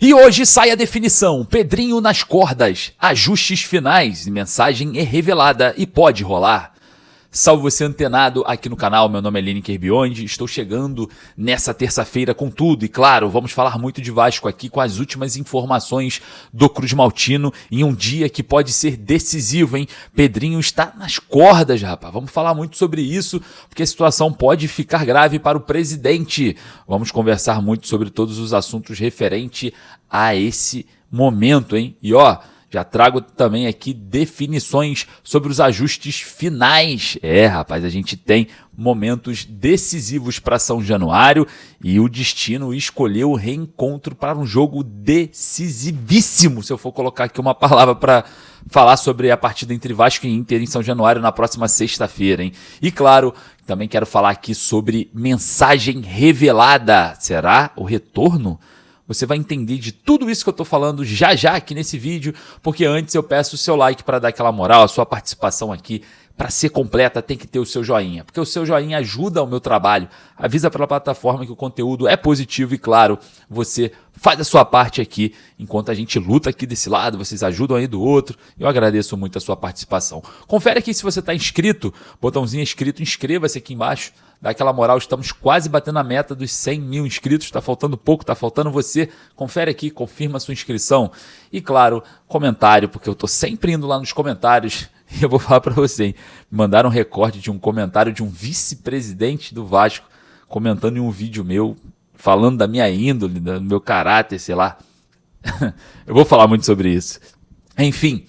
E hoje sai a definição, Pedrinho nas cordas, ajustes finais, mensagem é revelada e pode rolar. Salve você antenado aqui no canal, meu nome é Lineker Beyond, estou chegando nessa terça-feira com tudo e claro, vamos falar muito de Vasco aqui com as últimas informações do Cruz Maltino em um dia que pode ser decisivo, hein? Pedrinho está nas cordas, rapaz, vamos falar muito sobre isso porque a situação pode ficar grave para o presidente. Vamos conversar muito sobre todos os assuntos referentes a esse momento, hein? E ó, já trago também aqui definições sobre os ajustes finais. Rapaz, a gente tem momentos decisivos para São Januário e o destino escolheu o reencontro para um jogo decisivíssimo. Se eu for colocar aqui uma palavra para falar sobre a partida entre Vasco e Inter em São Januário na próxima sexta-feira, hein? E claro, também quero falar aqui sobre mensagem revelada. Será o retorno? Você vai entender de tudo isso que eu estou falando já aqui nesse vídeo, porque antes eu peço o seu like para dar aquela moral, a sua participação aqui. Para ser completa tem que ter o seu joinha, porque o seu joinha ajuda o meu trabalho, avisa pela plataforma que o conteúdo é positivo e claro, você faz a sua parte aqui, enquanto a gente luta aqui desse lado, vocês ajudam aí do outro, eu agradeço muito a sua participação. Confere aqui se você está inscrito, botãozinho inscrito, inscreva-se aqui embaixo, dá aquela moral, estamos quase batendo a meta dos 100 mil inscritos, está faltando pouco, está faltando você, confere aqui, confirma a sua inscrição e claro, comentário, porque eu estou sempre indo lá nos comentários. E eu vou falar para você, hein? Me mandaram um recorde de um comentário de um vice-presidente do Vasco comentando em um vídeo meu, falando da minha índole, do meu caráter, sei lá. Eu vou falar muito sobre isso. Enfim,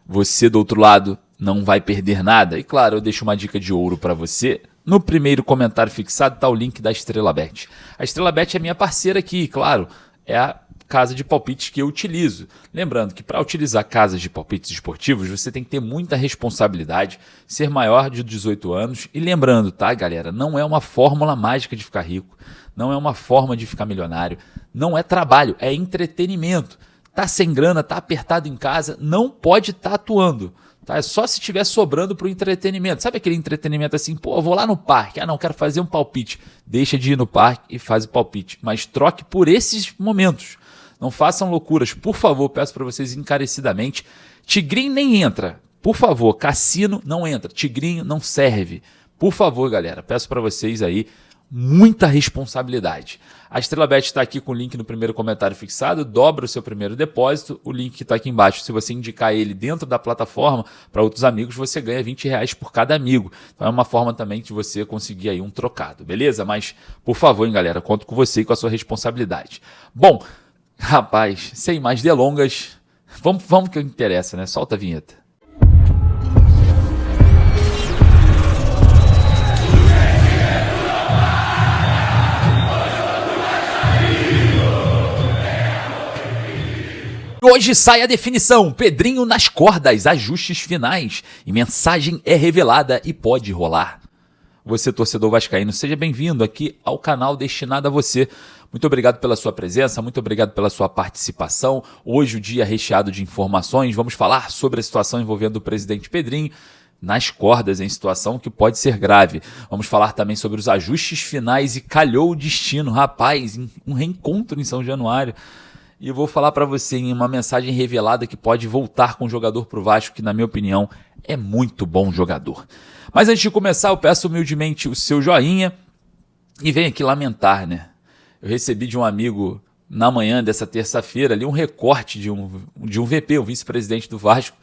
você do outro lado não vai perder nada. E claro, eu deixo uma dica de ouro para você. No primeiro comentário fixado está o link da Estrela Bet. A Estrela Bet é minha parceira aqui, claro, é a casa de palpites que eu utilizo. Lembrando que para utilizar casas de palpites esportivos, você tem que ter muita responsabilidade, ser maior de 18 anos e lembrando, tá, galera, não é uma fórmula mágica de ficar rico, não é uma forma de ficar milionário, não é trabalho, é entretenimento. Tá sem grana, tá apertado em casa, não pode estar atuando. Tá? É só se estiver sobrando para o entretenimento. Sabe aquele entretenimento assim, pô, eu vou lá no parque, não, quero fazer um palpite. Deixa de ir no parque e faz o palpite, mas troque por esses momentos. Não façam loucuras, por favor, peço para vocês encarecidamente. Tigrinho nem entra, por favor, cassino não entra, tigrinho não serve. Por favor, galera, peço para vocês aí muita responsabilidade. A Estrela Bet está aqui com o link no primeiro comentário fixado, dobra o seu primeiro depósito, o link está aqui embaixo. Se você indicar ele dentro da plataforma para outros amigos, você ganha R$20 por cada amigo. Então é uma forma também de você conseguir aí um trocado, beleza? Mas, por favor, hein, galera, conto com você e com a sua responsabilidade. Bom, rapaz, sem mais delongas, vamos que interessa, né? Solta a vinheta. Hoje sai a definição, Pedrinho nas cordas, ajustes finais e mensagem é revelada e pode rolar. Você, torcedor vascaíno, seja bem-vindo aqui ao canal destinado a você. Muito obrigado pela sua presença, muito obrigado pela sua participação. Hoje o dia recheado de informações, vamos falar sobre a situação envolvendo o presidente Pedrinho nas cordas, em situação que pode ser grave. Vamos falar também sobre os ajustes finais e calhou o destino, rapaz, um reencontro em São Januário. E eu vou falar para você em uma mensagem revelada que pode voltar com um jogador para o Vasco, que na minha opinião é muito bom jogador. Mas antes de começar, eu peço humildemente o seu joinha e venho aqui lamentar, né? Eu recebi de um amigo na manhã dessa terça-feira ali um recorte de um VP, o vice-presidente do Vasco,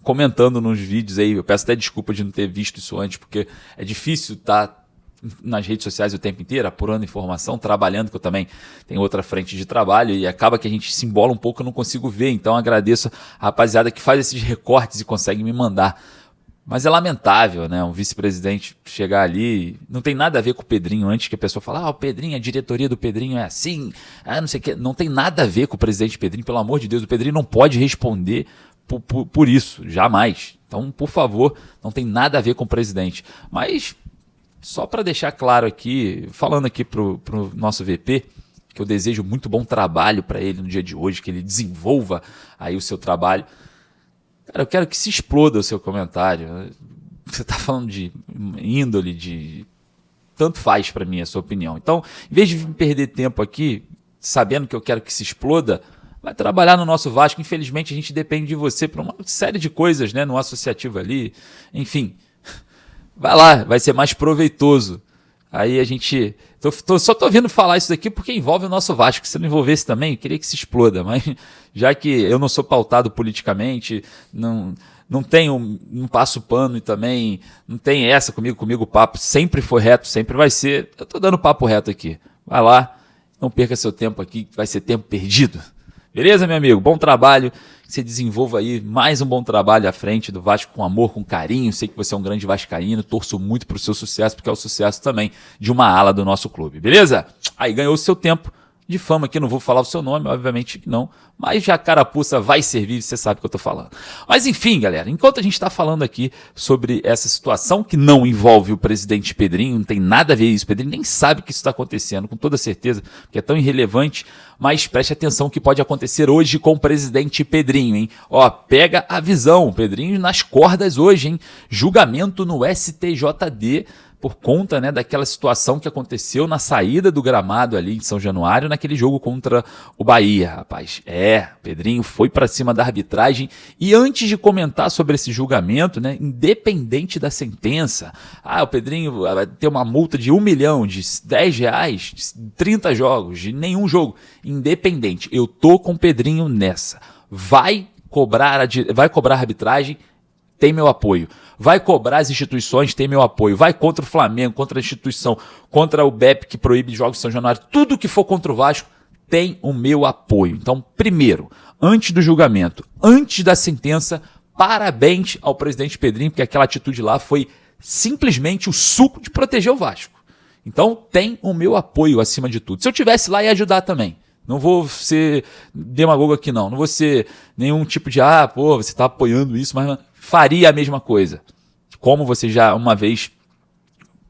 comentando nos vídeos aí. Eu peço até desculpa de não ter visto isso antes, porque é difícil estar nas redes sociais o tempo inteiro, apurando informação, trabalhando, que eu também tenho outra frente de trabalho e acaba que a gente se embola um pouco, eu não consigo ver, então agradeço a rapaziada que faz esses recortes e consegue me mandar. Mas é lamentável, né, um vice-presidente chegar ali, não tem nada a ver com o Pedrinho, antes que a pessoa fale, o Pedrinho, a diretoria do Pedrinho é assim, não sei o que, não tem nada a ver com o presidente Pedrinho, pelo amor de Deus, o Pedrinho não pode responder por isso, jamais. Então, por favor, não tem nada a ver com o presidente. Mas só para deixar claro aqui, falando aqui pro nosso VP, que eu desejo muito bom trabalho para ele no dia de hoje, que ele desenvolva aí o seu trabalho. Cara, eu quero que se exploda o seu comentário. Você está falando de índole, de tanto faz para mim a sua opinião. Então, em vez de perder tempo aqui, sabendo que eu quero que se exploda, vai trabalhar no nosso Vasco. Infelizmente, a gente depende de você para uma série de coisas, né? No associativo ali, enfim. Vai lá, vai ser mais proveitoso. Aí a gente... só tô ouvindo falar isso daqui porque envolve o nosso Vasco. Se não envolvesse também, eu queria que se exploda. Mas já que eu não sou pautado politicamente, não tenho, não passo pano e também não tem essa comigo o papo sempre foi reto, sempre vai ser. Eu tô dando papo reto aqui. Vai lá, não perca seu tempo aqui, vai ser tempo perdido. Beleza, meu amigo? Bom trabalho. Que você desenvolva aí mais um bom trabalho à frente do Vasco com amor, com carinho. Sei que você é um grande vascaíno. Torço muito pro seu sucesso, porque é o sucesso também de uma ala do nosso clube. Beleza? Aí ganhou o seu tempo de fama aqui. Não vou falar o seu nome, obviamente que não. Mas já a carapuça vai servir, você sabe o que eu tô falando. Mas enfim, galera, enquanto a gente tá falando aqui sobre essa situação que não envolve o presidente Pedrinho, não tem nada a ver isso, Pedrinho nem sabe que isso está acontecendo, com toda certeza, porque é tão irrelevante, mas preste atenção o que pode acontecer hoje com o presidente Pedrinho, hein? Ó, pega a visão, Pedrinho nas cordas hoje, hein? Julgamento no STJD, por conta, né, daquela situação que aconteceu na saída do gramado ali em São Januário, naquele jogo contra o Bahia, rapaz. Pedrinho foi para cima da arbitragem e antes de comentar sobre esse julgamento, né, independente da sentença, o Pedrinho vai ter uma multa de 1 milhão, de R$10, de 30 jogos, de nenhum jogo, independente. Eu tô com o Pedrinho nessa. Vai cobrar a arbitragem, tem meu apoio. Vai cobrar as instituições, tem meu apoio. Vai contra o Flamengo, contra a instituição, contra o BEP que proíbe jogos de São Januário. Tudo que for contra o Vasco tem o meu apoio. Então, primeiro, antes do julgamento, antes da sentença, parabéns ao presidente Pedrinho, porque aquela atitude lá foi simplesmente o suco de proteger o Vasco. Então, tem o meu apoio acima de tudo. Se eu tivesse lá, ia ajudar também. Não vou ser demagogo aqui, não. Não vou ser nenhum tipo de, você está apoiando isso, mas faria a mesma coisa. Como vocês já uma vez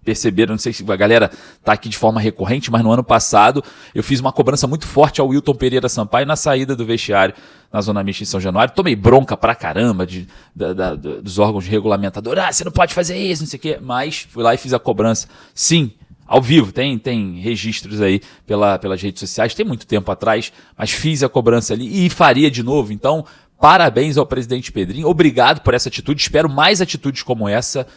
perceberam, não sei se a galera está aqui de forma recorrente, mas no ano passado eu fiz uma cobrança muito forte ao Wilton Pereira Sampaio na saída do vestiário na Zona Mista em São Januário. Tomei bronca pra caramba dos órgãos regulamentadores. Você não pode fazer isso, não sei o quê. Mas fui lá e fiz a cobrança. Sim, ao vivo, tem registros aí pelas redes sociais, tem muito tempo atrás, mas fiz a cobrança ali e faria de novo. Então, parabéns ao presidente Pedrinho, obrigado por essa atitude, espero mais atitudes como essa,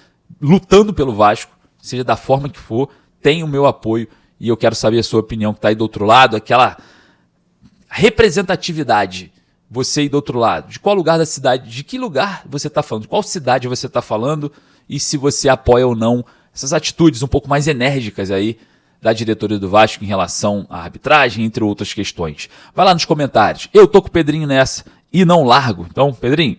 lutando pelo Vasco, seja da forma que for, tem o meu apoio e eu quero saber a sua opinião que está aí do outro lado, aquela representatividade, você aí do outro lado, de qual lugar da cidade, de que lugar você está falando, de qual cidade você está falando e se você apoia ou não essas atitudes um pouco mais enérgicas aí da diretoria do Vasco em relação à arbitragem, entre outras questões. Vai lá nos comentários. Eu tô com o Pedrinho nessa e não largo. Então, Pedrinho,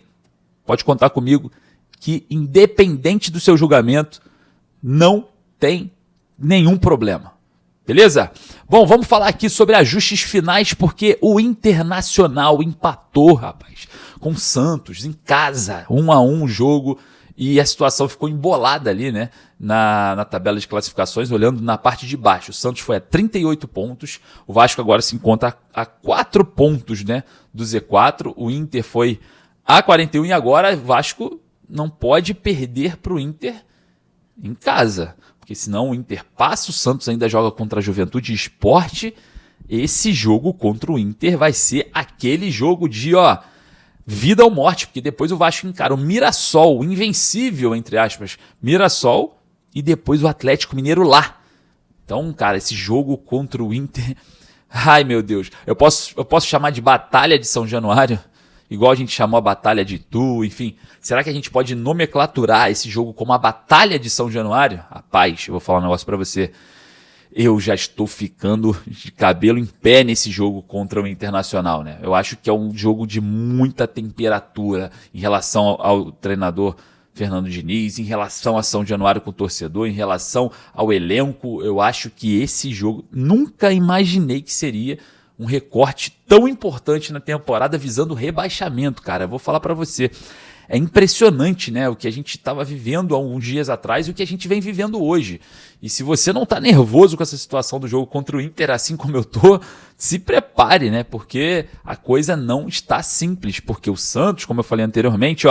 pode contar comigo que independente do seu julgamento, não tem nenhum problema. Beleza? Bom, vamos falar aqui sobre ajustes finais, porque o Internacional empatou, rapaz, com o Santos em casa, 1-1 o jogo. E a situação ficou embolada ali, né, na tabela de classificações, olhando na parte de baixo. O Santos foi a 38 pontos, o Vasco agora se encontra a 4 pontos, né, do Z4, o Inter foi a 41 e agora o Vasco não pode perder para o Inter em casa, porque senão o Inter passa, o Santos ainda joga contra a Juventude Sport, esse jogo contra o Inter vai ser aquele jogo de, vida ou morte, porque depois o Vasco encara o Mirassol, o invencível, entre aspas, Mirassol, e depois o Atlético Mineiro lá. Então, cara, esse jogo contra o Inter... Ai, meu Deus. Eu posso chamar de Batalha de São Januário, igual a gente chamou a Batalha de Itu, enfim. Será que a gente pode nomenclaturar esse jogo como a Batalha de São Januário? Rapaz, eu vou falar um negócio pra você. Eu já estou ficando de cabelo em pé nesse jogo contra o Internacional, né? Eu acho que é um jogo de muita temperatura em relação ao treinador Fernando Diniz, em relação a São Januário com o torcedor, em relação ao elenco. Eu acho que esse jogo, nunca imaginei que seria um recorte tão importante na temporada visando o rebaixamento, cara. Eu vou falar pra você. É impressionante, né, o que a gente estava vivendo há alguns dias atrás e o que a gente vem vivendo hoje. E se você não está nervoso com essa situação do jogo contra o Inter, assim como eu tô, se prepare, né, porque a coisa não está simples. Porque o Santos, como eu falei anteriormente,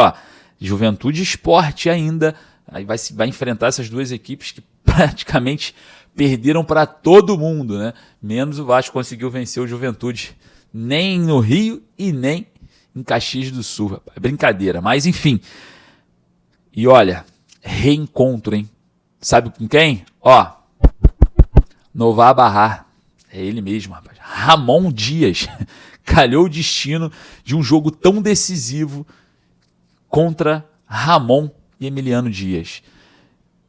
Juventude Sport ainda, aí vai enfrentar essas duas equipes que praticamente perderam para todo mundo, né? Menos o Vasco conseguiu vencer o Juventude, nem no Rio e nem em Caxias do Sul. Rapaz. Brincadeira, mas enfim. E olha, reencontro, hein? Sabe com quem? Ó, Novar Barrar. É ele mesmo, rapaz. Ramon Dias. Calhou o destino de um jogo tão decisivo contra Ramon e Emiliano Dias.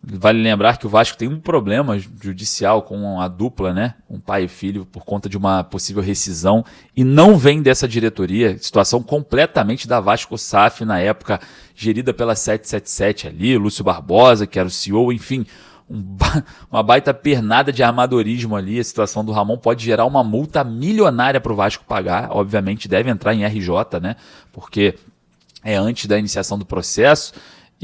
Vale lembrar que o Vasco tem um problema judicial com a dupla, né? Um pai e filho, por conta de uma possível rescisão. E não vem dessa diretoria. Situação completamente da Vasco SAF na época, gerida pela 777 ali, Lúcio Barbosa, que era o CEO, enfim. Uma baita pernada de armadorismo ali. A situação do Ramon pode gerar uma multa milionária para o Vasco pagar. Obviamente deve entrar em RJ, né? Porque é antes da iniciação do processo.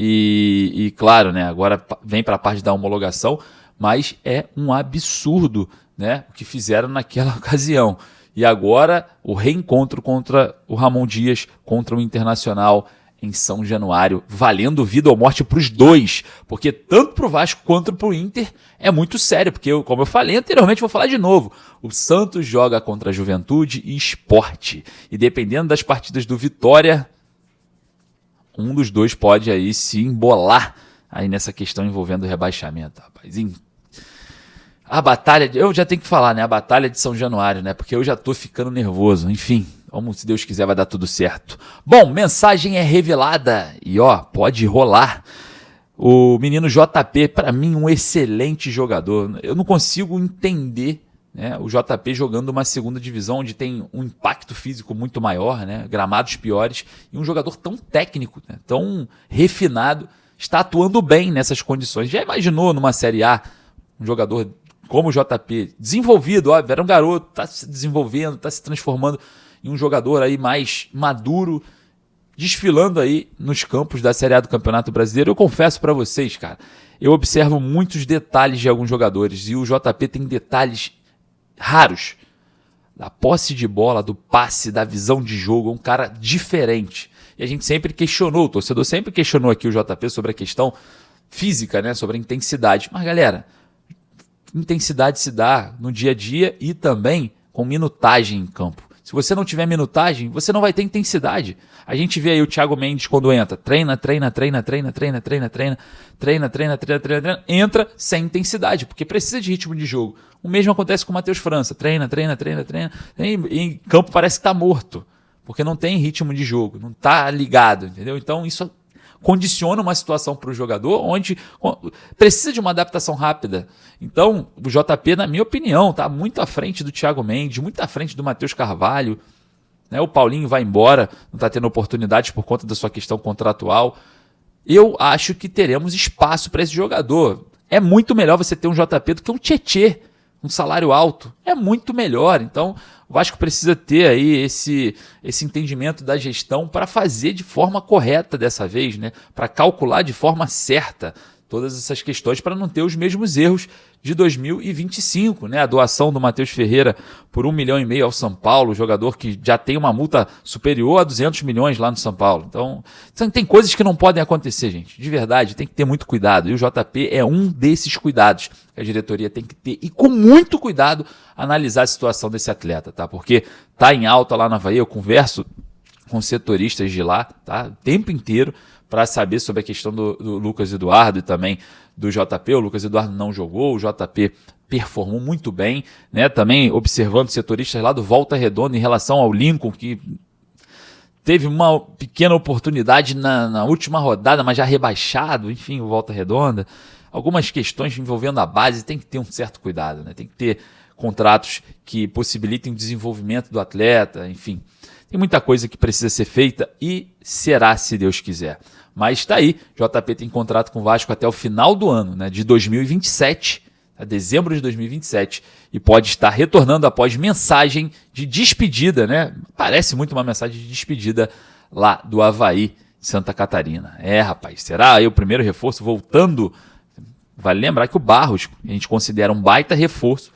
E claro, né, agora vem para a parte da homologação, mas é um absurdo, né, o que fizeram naquela ocasião. E agora o reencontro contra o Ramon Dias, contra o Internacional em São Januário, valendo vida ou morte para os dois, porque tanto para o Vasco quanto para o Inter é muito sério, porque como eu falei anteriormente, vou falar de novo, o Santos joga contra a Juventude e Sport, e dependendo das partidas do Vitória, um dos dois pode aí se embolar aí nessa questão envolvendo o rebaixamento, rapaz. A batalha, eu já tenho que falar, né? A batalha de São Januário, né? Porque eu já tô ficando nervoso. Enfim, vamos, se Deus quiser, vai dar tudo certo. Bom, mensagem é revelada e ó, pode rolar. O menino JP, para mim, um excelente jogador. Eu não consigo entender, né, o JP jogando uma segunda divisão onde tem um impacto físico muito maior, né, gramados piores, e um jogador tão técnico, né, tão refinado, está atuando bem nessas condições. Já imaginou numa Série A um jogador como o JP, desenvolvido, óbvio, era um garoto, está se desenvolvendo, está se transformando em um jogador aí mais maduro, desfilando aí nos campos da Série A do Campeonato Brasileiro. Eu confesso para vocês, cara, eu observo muitos detalhes de alguns jogadores, e o JP tem detalhes raros, da posse de bola, do passe, da visão de jogo, é um cara diferente. E a gente sempre questionou, o torcedor sempre questionou aqui o JP sobre a questão física, né, sobre a intensidade. Mas galera, intensidade se dá no dia a dia e também com minutagem em campo. Se você não tiver minutagem, você não vai ter intensidade. A gente vê aí o Thiago Mendes quando entra, treina, entra sem intensidade, porque precisa de ritmo de jogo. O mesmo acontece com o Matheus França, treina, e em campo parece que está morto, porque não tem ritmo de jogo, não está ligado, entendeu? Então isso condiciona uma situação para o jogador onde precisa de uma adaptação rápida. Então, o JP, na minha opinião, está muito à frente do Thiago Mendes, muito à frente do Matheus Carvalho. Né? O Paulinho vai embora, não está tendo oportunidades por conta da sua questão contratual. Eu acho que teremos espaço para esse jogador. É muito melhor você ter um JP do que um Tietê, um salário alto. É muito melhor. Então, o Vasco precisa ter aí esse entendimento da gestão para fazer de forma correta dessa vez, né? Para calcular de forma certa todas essas questões para não ter os mesmos erros de 2025, né? A doação do Matheus Ferreira por 1,5 milhão ao São Paulo, jogador que já tem uma multa superior a 200 milhões lá no São Paulo. Então, tem coisas que não podem acontecer, gente. De verdade, tem que ter muito cuidado. E o JP é um desses cuidados que a diretoria tem que ter. E com muito cuidado, analisar a situação desse atleta, tá? Porque tá em alta lá na Avaí, eu converso com setoristas de lá, tá? O tempo inteiro, para saber sobre a questão do Lucas Eduardo e também do JP. O Lucas Eduardo não jogou, o JP performou muito bem, né? Também observando setoristas lá do Volta Redonda em relação ao Lincoln, que teve uma pequena oportunidade na última rodada, mas já rebaixado, enfim, o Volta Redonda. Algumas questões envolvendo a base tem que ter um certo cuidado, né? Tem que ter contratos que possibilitem o desenvolvimento do atleta, enfim. Tem muita coisa que precisa ser feita e será, se Deus quiser. Mas está aí, JP tem contrato com o Vasco até o final do ano, né, de 2027, a dezembro de 2027, e pode estar retornando após mensagem de despedida, né? Parece muito uma mensagem de despedida lá do Avaí, Santa Catarina. É, rapaz, será aí o primeiro reforço voltando? Vale lembrar que o Barros, a gente considera um baita reforço,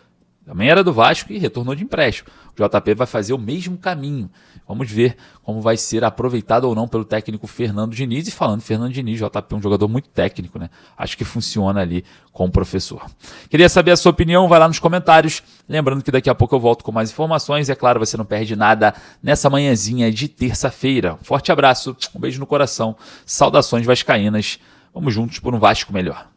Também era do Vasco e retornou de empréstimo. O JP vai fazer o mesmo caminho. Vamos ver como vai ser aproveitado ou não pelo técnico Fernando Diniz. E falando em Fernando Diniz, o JP é um jogador muito técnico, né? Acho que funciona ali com o professor. Queria saber a sua opinião, vai lá nos comentários. Lembrando que daqui a pouco eu volto com mais informações. E é claro, você não perde nada nessa manhãzinha de terça-feira. Um forte abraço, um beijo no coração. Saudações vascaínas. Vamos juntos por um Vasco melhor.